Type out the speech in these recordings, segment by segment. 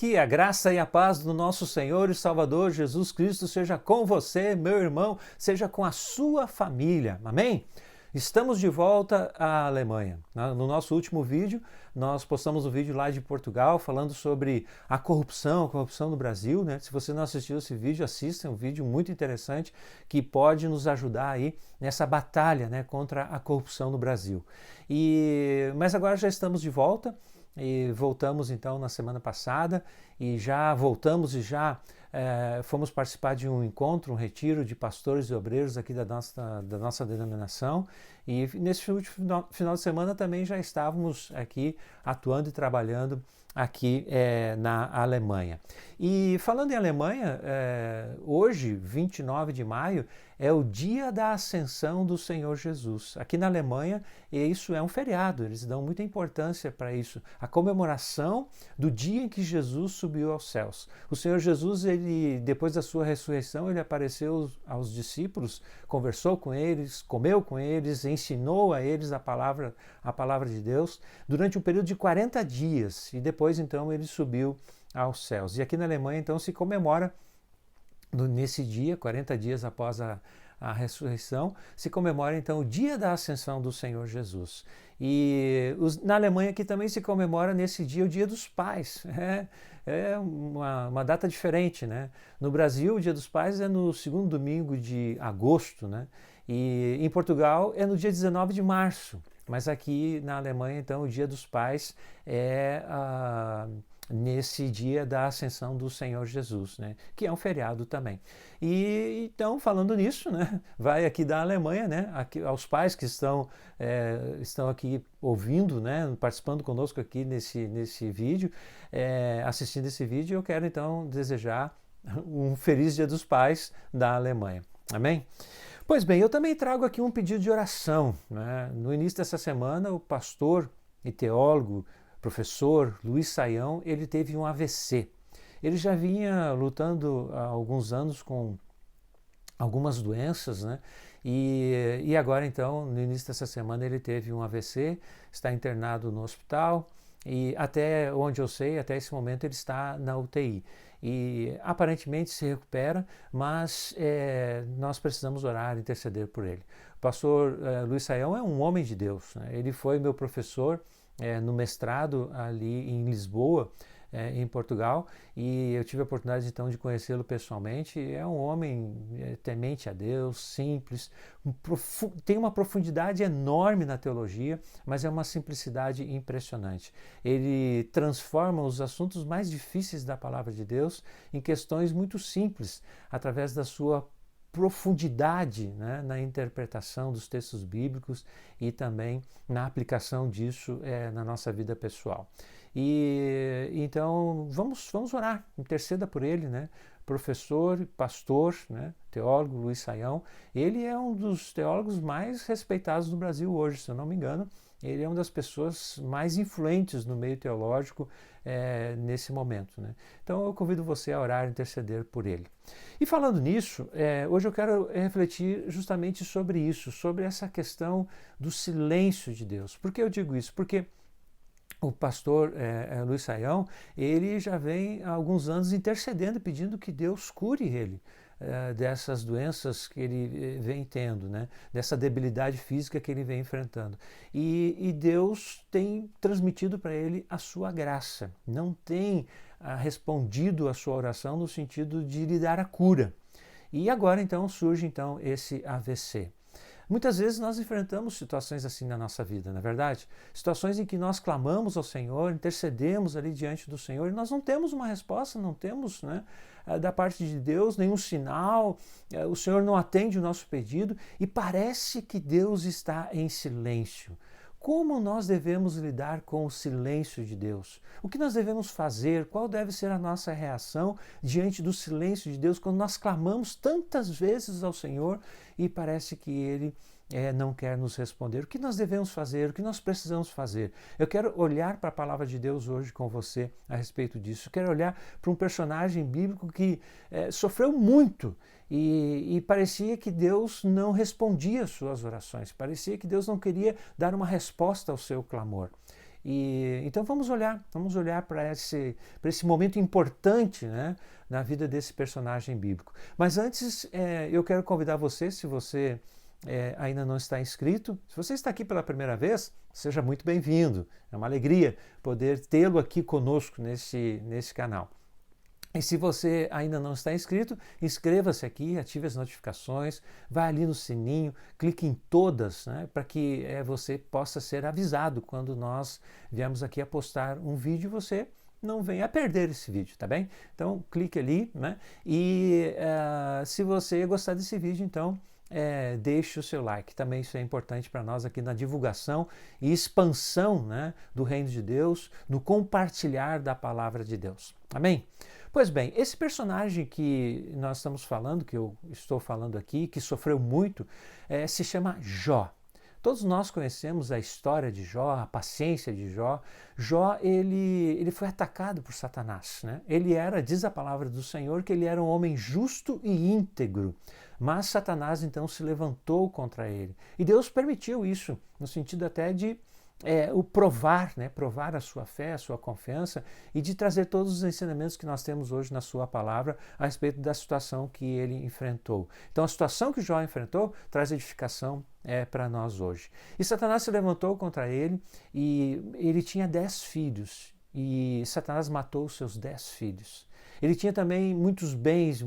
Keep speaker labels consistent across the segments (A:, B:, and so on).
A: Que a graça e a paz do nosso Senhor e Salvador Jesus Cristo seja com você, meu irmão, seja com a sua família. Amém? Estamos de volta à Alemanha. No nosso último vídeo, nós postamos um vídeo lá de Portugal falando sobre a corrupção no Brasil, né? Se você não assistiu esse vídeo, assista, é um vídeo muito interessante que pode nos ajudar aí nessa batalha, né, contra a corrupção no Brasil. Mas agora já estamos de volta. E voltamos então na semana passada e já voltamos e já fomos participar de um encontro, um retiro de pastores e obreiros aqui da nossa denominação, e nesse último final de semana também já estávamos aqui atuando e trabalhando aqui na Alemanha. E falando em Alemanha, hoje, 29 de maio, é o dia da ascensão do Senhor Jesus. Aqui na Alemanha, isso é um feriado, eles dão muita importância para isso, a comemoração do dia em que Jesus subiu aos céus. O Senhor Jesus, ele, depois da sua ressurreição, ele apareceu aos discípulos, conversou com eles, comeu com eles, ensinou a eles a palavra de Deus durante um período de 40 dias e depois então ele subiu aos céus. E aqui na Alemanha então se comemora nesse dia, 40 dias após a ressurreição, se comemora então o dia da ascensão do Senhor Jesus. E na Alemanha aqui também se comemora nesse dia o Dia dos Pais. É uma data diferente, né? No Brasil o Dia dos Pais é no segundo domingo de agosto, né? E em Portugal é no dia 19 de março. Mas aqui na Alemanha então o Dia dos Pais é nesse dia da ascensão do Senhor Jesus, né? Que é um feriado também. E então, falando nisso, né? Vai aqui da Alemanha, né? Aqui, aos pais que estão aqui ouvindo, né? Participando conosco aqui nesse vídeo, assistindo esse vídeo, eu quero então desejar um feliz Dia dos Pais da Alemanha. Amém? Pois bem, eu também trago aqui um pedido de oração, né? No início dessa semana, o pastor e teólogo, professor Luiz Saião, ele teve um AVC. Ele já vinha lutando há alguns anos com algumas doenças, né? E agora então, no início dessa semana, ele teve um AVC, está internado no hospital e até onde eu sei, até esse momento ele está na UTI. E aparentemente se recupera, mas nós precisamos orar, interceder por ele. O pastor Luiz Saião é um homem de Deus, né? Ele foi meu professor no mestrado ali em Lisboa, em Portugal, e eu tive a oportunidade então de conhecê-lo pessoalmente. É um homem temente a Deus, simples, tem uma profundidade enorme na teologia, mas é uma simplicidade impressionante. Ele transforma os assuntos mais difíceis da palavra de Deus em questões muito simples, através da sua profundidade, né, na interpretação dos textos bíblicos e também na aplicação disso na nossa vida pessoal. E então vamos orar, interceda por ele, né? Professor, pastor, né, teólogo Luiz Saião, ele é um dos teólogos mais respeitados do Brasil hoje, se eu não me engano. Ele é uma das pessoas mais influentes no meio teológico nesse momento, né? Então eu convido você a orar e interceder por ele. E falando nisso, hoje eu quero refletir justamente sobre isso, sobre essa questão do silêncio de Deus. Por que eu digo isso? Porque o pastor Luiz Saião, ele já vem há alguns anos intercedendo, pedindo que Deus cure ele dessas doenças que ele vem tendo, né? Dessa debilidade física que ele vem enfrentando. E Deus tem transmitido para ele a sua graça, não tem respondido a sua oração no sentido de lhe dar a cura. E agora então surge então esse AVC. Muitas vezes nós enfrentamos situações assim na nossa vida, não é verdade? Situações em que nós clamamos ao Senhor, intercedemos ali diante do Senhor e nós não temos uma resposta, não temos, né, da parte de Deus nenhum sinal, o Senhor não atende o nosso pedido e parece que Deus está em silêncio. Como nós devemos lidar com o silêncio de Deus? O que nós devemos fazer? Qual deve ser a nossa reação diante do silêncio de Deus quando nós clamamos tantas vezes ao Senhor e parece que Ele não quer nos responder? O que nós devemos fazer? O que nós precisamos fazer? Eu quero olhar para a palavra de Deus hoje com você a respeito disso. Eu quero olhar para um personagem bíblico que sofreu muito e parecia que Deus não respondia às suas orações, parecia que Deus não queria dar uma resposta ao seu clamor. E então vamos olhar para esse momento importante, né, na vida desse personagem bíblico. Mas antes eu quero convidar você, se você ainda não está inscrito, se você está aqui pela primeira vez, seja muito bem-vindo. É uma alegria poder tê-lo aqui conosco nesse canal. E se você ainda não está inscrito, inscreva-se aqui, ative as notificações, vá ali no sininho, clique em todas, né, para que você possa ser avisado quando nós viemos aqui a postar um vídeo, você não venha a perder esse vídeo, tá bem? Então clique ali, né, e se você gostar desse vídeo, então deixe o seu like. Também isso é importante para nós aqui na divulgação e expansão, né, do reino de Deus, no compartilhar da palavra de Deus. Amém? Pois bem, esse personagem que nós estamos falando, que eu estou falando aqui, que sofreu muito, se chama Jó. Todos nós conhecemos a história de Jó, a paciência de Jó. Jó, ele foi atacado por Satanás, né? Diz a palavra do Senhor, que ele era um homem justo e íntegro. Mas Satanás então se levantou contra ele. E Deus permitiu isso, no sentido até de o provar, né? Provar a sua fé, a sua confiança e de trazer todos os ensinamentos que nós temos hoje na sua palavra a respeito da situação que ele enfrentou. Então a situação que Jó enfrentou traz edificação para nós hoje. E Satanás se levantou contra ele e ele tinha 10 filhos e Satanás matou os seus 10 filhos. Ele tinha também muitos bens,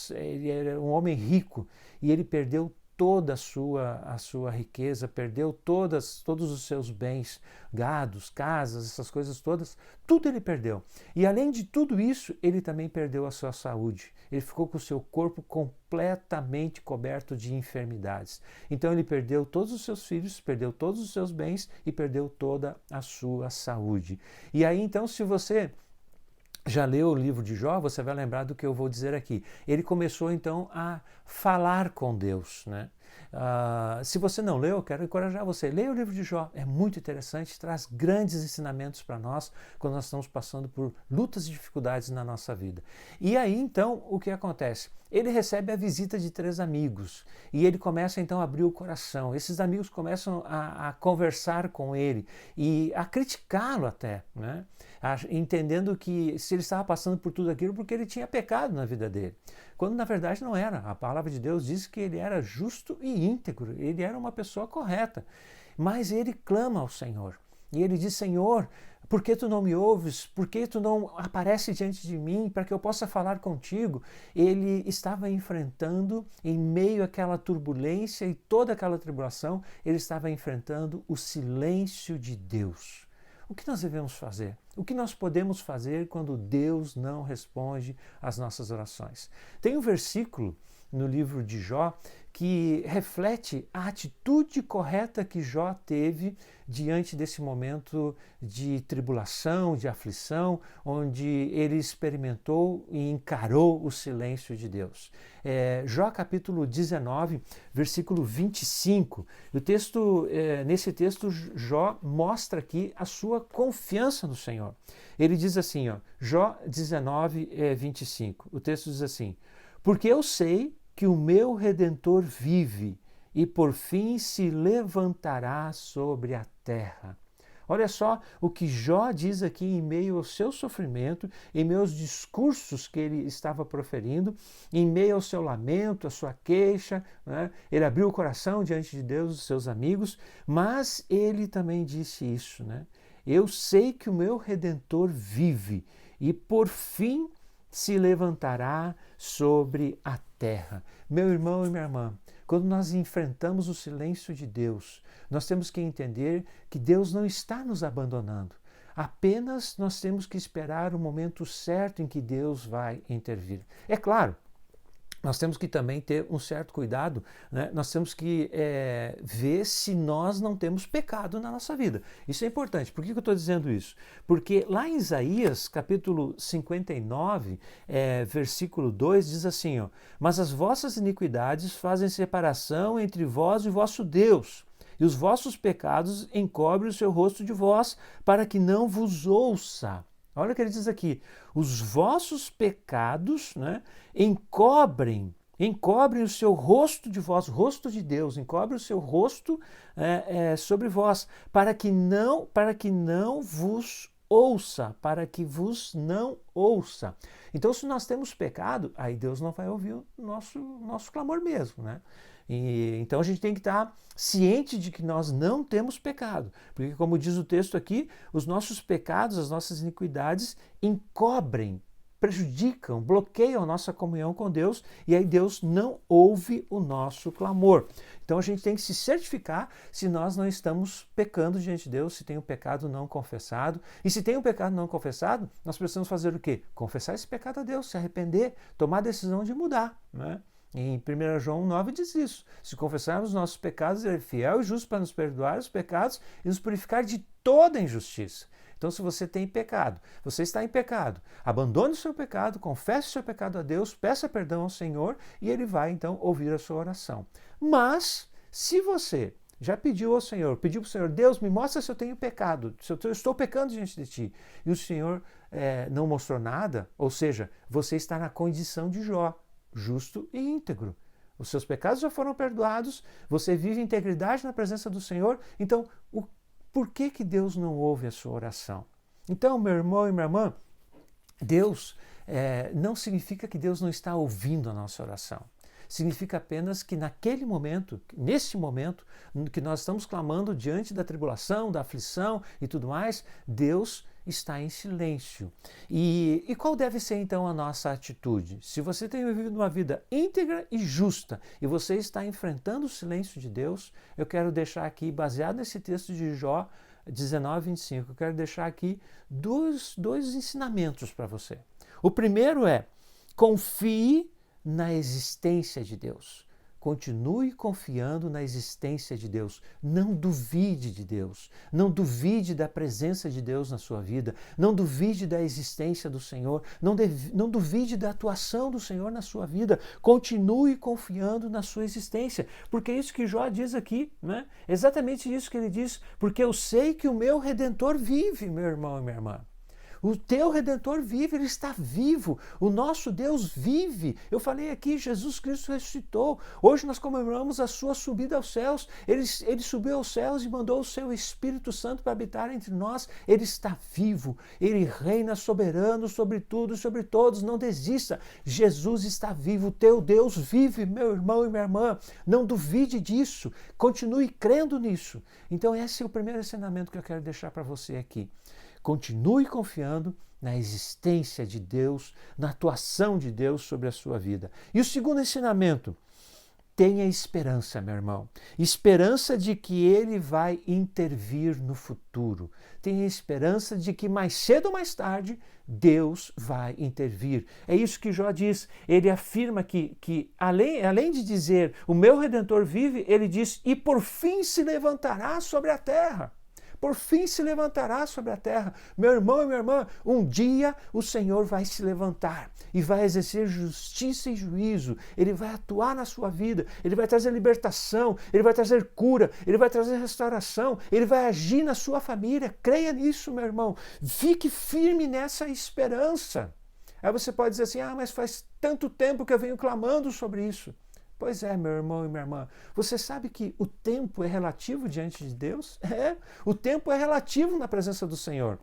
A: ele era um homem rico e ele perdeu toda a sua riqueza, perdeu todos os seus bens, gados, casas, essas coisas todas, tudo ele perdeu. E além de tudo isso, ele também perdeu a sua saúde. Ele ficou com o seu corpo completamente coberto de enfermidades. Então ele perdeu todos os seus filhos, perdeu todos os seus bens e perdeu toda a sua saúde. E aí então, se você já leu o livro de Jó, você vai lembrar do que eu vou dizer aqui. Ele começou então a falar com Deus, né? Se você não leu, eu quero encorajar você. Leia o livro de Jó, é muito interessante, traz grandes ensinamentos para nós quando nós estamos passando por lutas e dificuldades na nossa vida. E aí então, o que acontece? Ele recebe a visita de 3 amigos e ele começa então a abrir o coração. Esses amigos começam a conversar com ele e a criticá-lo até, né? Entendendo que se ele estava passando por tudo aquilo porque ele tinha pecado na vida dele. Quando na verdade não era. A palavra de Deus diz que ele era justo e íntegro, ele era uma pessoa correta. Mas ele clama ao Senhor e ele diz: Senhor, por que tu não me ouves? Por que tu não aparece diante de mim para que eu possa falar contigo? Ele estava enfrentando, em meio àquela turbulência e toda aquela tribulação, ele estava enfrentando o silêncio de Deus. O que nós devemos fazer? O que nós podemos fazer quando Deus não responde às nossas orações? Tem um versículo no livro de Jó que reflete a atitude correta que Jó teve diante desse momento de tribulação, de aflição, onde ele experimentou e encarou o silêncio de Deus. Jó capítulo 19, versículo 25. Nesse texto, Jó mostra aqui a sua confiança no Senhor. Ele diz assim, Jó 19, 25. O texto diz assim: porque eu sei que o meu Redentor vive e por fim se levantará sobre a terra. Olha só o que Jó diz aqui em meio ao seu sofrimento, em meio aos discursos que ele estava proferindo, em meio ao seu lamento, à sua queixa, né? Ele abriu o coração diante de Deus, dos seus amigos, mas ele também disse isso, né? Eu sei que o meu Redentor vive e por fim se levantará sobre a terra. Meu irmão e minha irmã, quando nós enfrentamos o silêncio de Deus, nós temos que entender que Deus não está nos abandonando. Apenas nós temos que esperar o momento certo em que Deus vai intervir. É claro, nós temos que também ter um certo cuidado, né? Nós temos que ver se nós não temos pecado na nossa vida. Isso é importante. Por que eu estou dizendo isso? Porque lá em Isaías, capítulo 59, versículo 2, diz assim, mas as vossas iniquidades fazem separação entre vós e vosso Deus, e os vossos pecados encobrem o seu rosto de vós, para que não vos ouça. Olha o que ele diz aqui: os vossos pecados, né, encobrem encobre o seu rosto de vós, rosto de Deus, encobre o seu rosto sobre vós, para que não vos ouça, para que vos não ouça. Então, se nós temos pecado, aí Deus não vai ouvir o nosso clamor mesmo, né? Então a gente tem que estar ciente de que nós não temos pecado, porque como diz o texto aqui, os nossos pecados, as nossas iniquidades encobrem, prejudicam, bloqueiam a nossa comunhão com Deus e aí Deus não ouve o nosso clamor. Então a gente tem que se certificar se nós não estamos pecando diante de Deus, se tem um pecado não confessado. E se tem um pecado não confessado, nós precisamos fazer o quê? Confessar esse pecado a Deus, se arrepender, tomar a decisão de mudar, né? Em 1 João 9 diz isso: se confessarmos os nossos pecados, Ele é fiel e justo para nos perdoar os pecados e nos purificar de toda injustiça. Então, se você tem pecado, você está em pecado, abandone o seu pecado, confesse o seu pecado a Deus, peça perdão ao Senhor e Ele vai, então, ouvir a sua oração. Mas, se você já pediu ao Senhor, pediu para o Senhor, Deus, me mostra se eu tenho pecado, se eu estou pecando diante de Ti, e o Senhor não mostrou nada, ou seja, você está na condição de Jó, justo e íntegro. Os seus pecados já foram perdoados, você vive em integridade na presença do Senhor, então por que Deus não ouve a sua oração? Então, meu irmão e minha irmã, Deus não significa que Deus não está ouvindo a nossa oração. Significa apenas que naquele momento, nesse momento que nós estamos clamando diante da tribulação, da aflição e tudo mais, Deus está em silêncio. E qual deve ser então a nossa atitude? Se você tem vivido uma vida íntegra e justa e você está enfrentando o silêncio de Deus, eu quero deixar aqui, baseado nesse texto de Jó 19:25, eu quero deixar aqui dois ensinamentos para você. O primeiro é: confie na existência de Deus. Continue confiando na existência de Deus. Não duvide de Deus. Não duvide da presença de Deus na sua vida. Não duvide da existência do Senhor. Não duvide da atuação do Senhor na sua vida. Continue confiando na sua existência. Porque é isso que Jó diz aqui, né? Exatamente isso que ele diz. Porque eu sei que o meu Redentor vive, meu irmão e minha irmã. O teu Redentor vive, Ele está vivo. O nosso Deus vive. Eu falei aqui, Jesus Cristo ressuscitou. Hoje nós comemoramos a sua subida aos céus. Ele subiu aos céus e mandou o seu Espírito Santo para habitar entre nós. Ele está vivo. Ele reina soberano sobre tudo e sobre todos. Não desista. Jesus está vivo. O teu Deus vive, meu irmão e minha irmã. Não duvide disso. Continue crendo nisso. Então esse é o primeiro ensinamento que eu quero deixar para você aqui. Continue confiando na existência de Deus, na atuação de Deus sobre a sua vida. E o segundo ensinamento: tenha esperança, meu irmão. Esperança de que Ele vai intervir no futuro. Tenha esperança de que mais cedo ou mais tarde Deus vai intervir. É isso que Jó diz. Ele afirma que além de dizer o meu Redentor vive, ele diz: e por fim se levantará sobre a terra. Por fim se levantará sobre a terra. Meu irmão e minha irmã, um dia o Senhor vai se levantar e vai exercer justiça e juízo. Ele vai atuar na sua vida, Ele vai trazer libertação, Ele vai trazer cura, Ele vai trazer restauração, Ele vai agir na sua família. Creia nisso, meu irmão. Fique firme nessa esperança. Aí você pode dizer assim: mas faz tanto tempo que eu venho clamando sobre isso. Pois é, meu irmão e minha irmã, você sabe que o tempo é relativo diante de Deus? O tempo é relativo na presença do Senhor.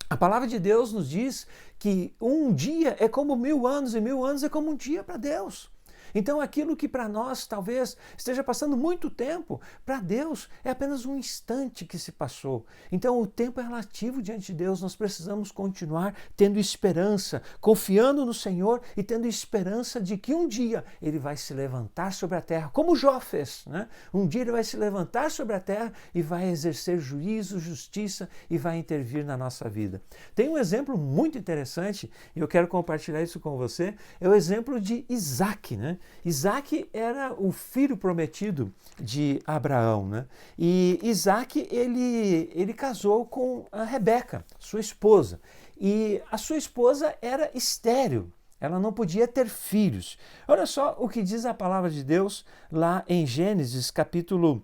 A: A palavra de Deus nos diz que um dia é como 1000 anos e 1000 anos é como um dia para Deus. Então aquilo que para nós talvez esteja passando muito tempo, para Deus é apenas um instante que se passou. Então o tempo é relativo diante de Deus, nós precisamos continuar tendo esperança, confiando no Senhor e tendo esperança de que um dia Ele vai se levantar sobre a terra, como Jó fez, né? Um dia Ele vai se levantar sobre a terra e vai exercer juízo, justiça e vai intervir na nossa vida. Tem um exemplo muito interessante e eu quero compartilhar isso com você, é o exemplo de Isaac, né? Isaac era o filho prometido de Abraão, né? E Isaac, ele casou com a Rebeca, sua esposa. E a sua esposa era estéril, ela não podia ter filhos. Olha só o que diz a palavra de Deus lá em Gênesis, capítulo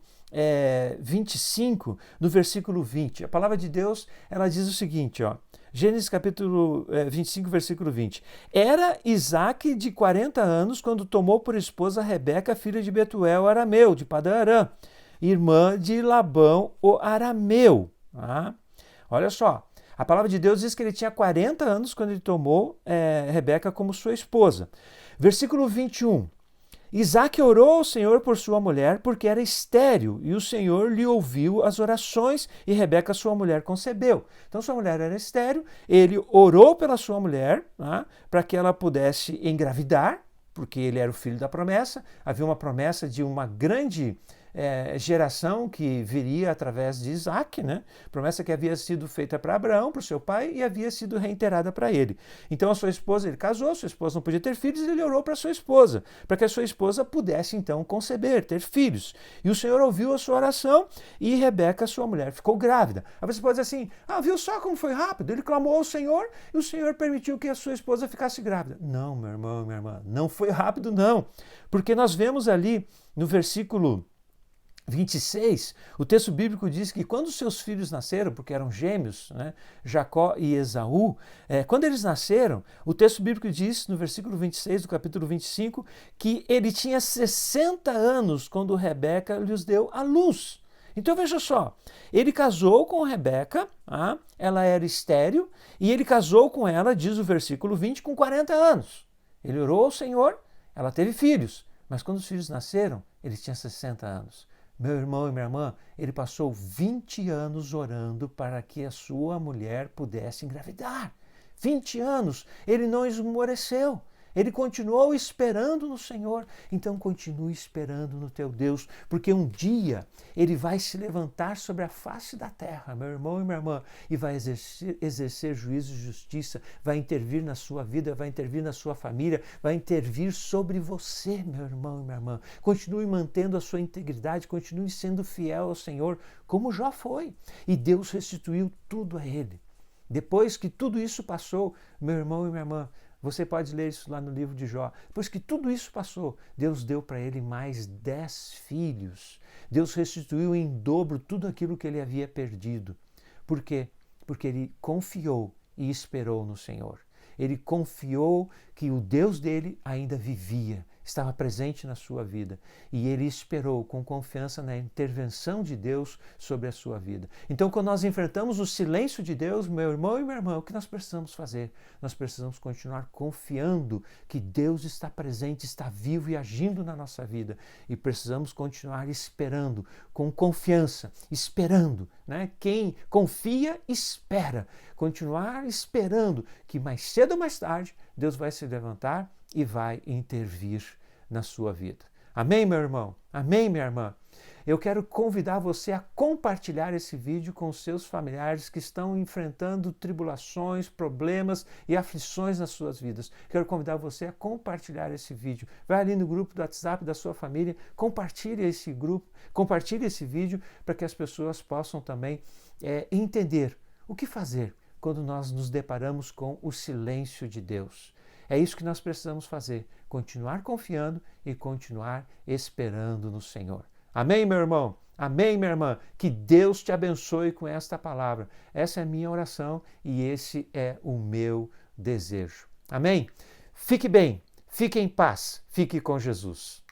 A: 25, no versículo 20. A palavra de Deus, ela diz o seguinte, ó: Gênesis capítulo 25, versículo 20. Era Isaque de 40 anos quando tomou por esposa Rebeca, filha de Betuel arameu, de Padã Arã, irmã de Labão o arameu. Ah, olha só, a palavra de Deus diz que ele tinha 40 anos quando ele tomou Rebeca como sua esposa. Versículo 21. Isaque orou ao Senhor por sua mulher, porque era estéril, e o Senhor lhe ouviu as orações, e Rebeca, sua mulher, concebeu. Então, sua mulher era estéril, ele orou pela sua mulher, para que ela pudesse engravidar, porque ele era o filho da promessa, havia uma promessa de uma grande geração que viria através de Isaque, né? Promessa que havia sido feita para Abraão, para o seu pai, e havia sido reiterada para ele. Então a sua esposa, ele casou, sua esposa não podia ter filhos, ele orou para sua esposa, para que a sua esposa pudesse então conceber, ter filhos. E o Senhor ouviu a sua oração e Rebeca, sua mulher, ficou grávida. Aí você pode dizer assim, viu só como foi rápido? Ele clamou ao Senhor e o Senhor permitiu que a sua esposa ficasse grávida. Não, meu irmão, minha irmã, não foi rápido não, porque nós vemos ali no versículo 26, o texto bíblico diz que quando seus filhos nasceram, porque eram gêmeos, né, Jacó e Esaú, quando eles nasceram, o texto bíblico diz, no versículo 26 do capítulo 25, que ele tinha 60 anos quando Rebeca lhes deu à luz. Então veja só, ele casou com Rebeca, ela era estéril, e ele casou com ela, diz o versículo 20, com 40 anos. Ele orou ao Senhor, ela teve filhos, mas quando os filhos nasceram, ele tinha 60 anos. Meu irmão e minha irmã, ele passou 20 anos orando para que a sua mulher pudesse engravidar. 20 anos, ele não esmoreceu. Ele continuou esperando no Senhor. Então continue esperando no teu Deus, porque um dia ele vai se levantar sobre a face da terra, meu irmão e minha irmã, e vai exercer juízo e justiça, vai intervir na sua vida, vai intervir na sua família, vai intervir sobre você, meu irmão e minha irmã. Continue mantendo a sua integridade, continue sendo fiel ao Senhor, como Jó foi. E Deus restituiu tudo a ele. Depois que tudo isso passou, meu irmão e minha irmã, você pode ler isso lá no livro de Jó. Depois que tudo isso passou, Deus deu para ele mais 10 filhos. Deus restituiu em dobro tudo aquilo que ele havia perdido. Por quê? Porque ele confiou e esperou no Senhor. Ele confiou que o Deus dele ainda vivia, estava presente na sua vida. E ele esperou com confiança na intervenção de Deus sobre a sua vida. Então, quando nós enfrentamos o silêncio de Deus, meu irmão e minha irmã, o que nós precisamos fazer? Nós precisamos continuar confiando que Deus está presente, está vivo e agindo na nossa vida. E precisamos continuar esperando, com confiança, esperando, né? Quem confia, espera. Continuar esperando que mais cedo ou mais tarde Deus vai se levantar e vai intervir na sua vida. Amém, meu irmão? Amém, minha irmã? Eu quero convidar você a compartilhar esse vídeo com os seus familiares que estão enfrentando tribulações, problemas e aflições nas suas vidas. Quero convidar você a compartilhar esse vídeo. Vai ali no grupo do WhatsApp da sua família, compartilhe esse grupo, compartilhe esse vídeo para que as pessoas possam também entender o que fazer quando nós nos deparamos com o silêncio de Deus. É isso que nós precisamos fazer, continuar confiando e continuar esperando no Senhor. Amém, meu irmão? Amém, minha irmã? Que Deus te abençoe com esta palavra. Essa é a minha oração e esse é o meu desejo. Amém? Fique bem, fique em paz, fique com Jesus.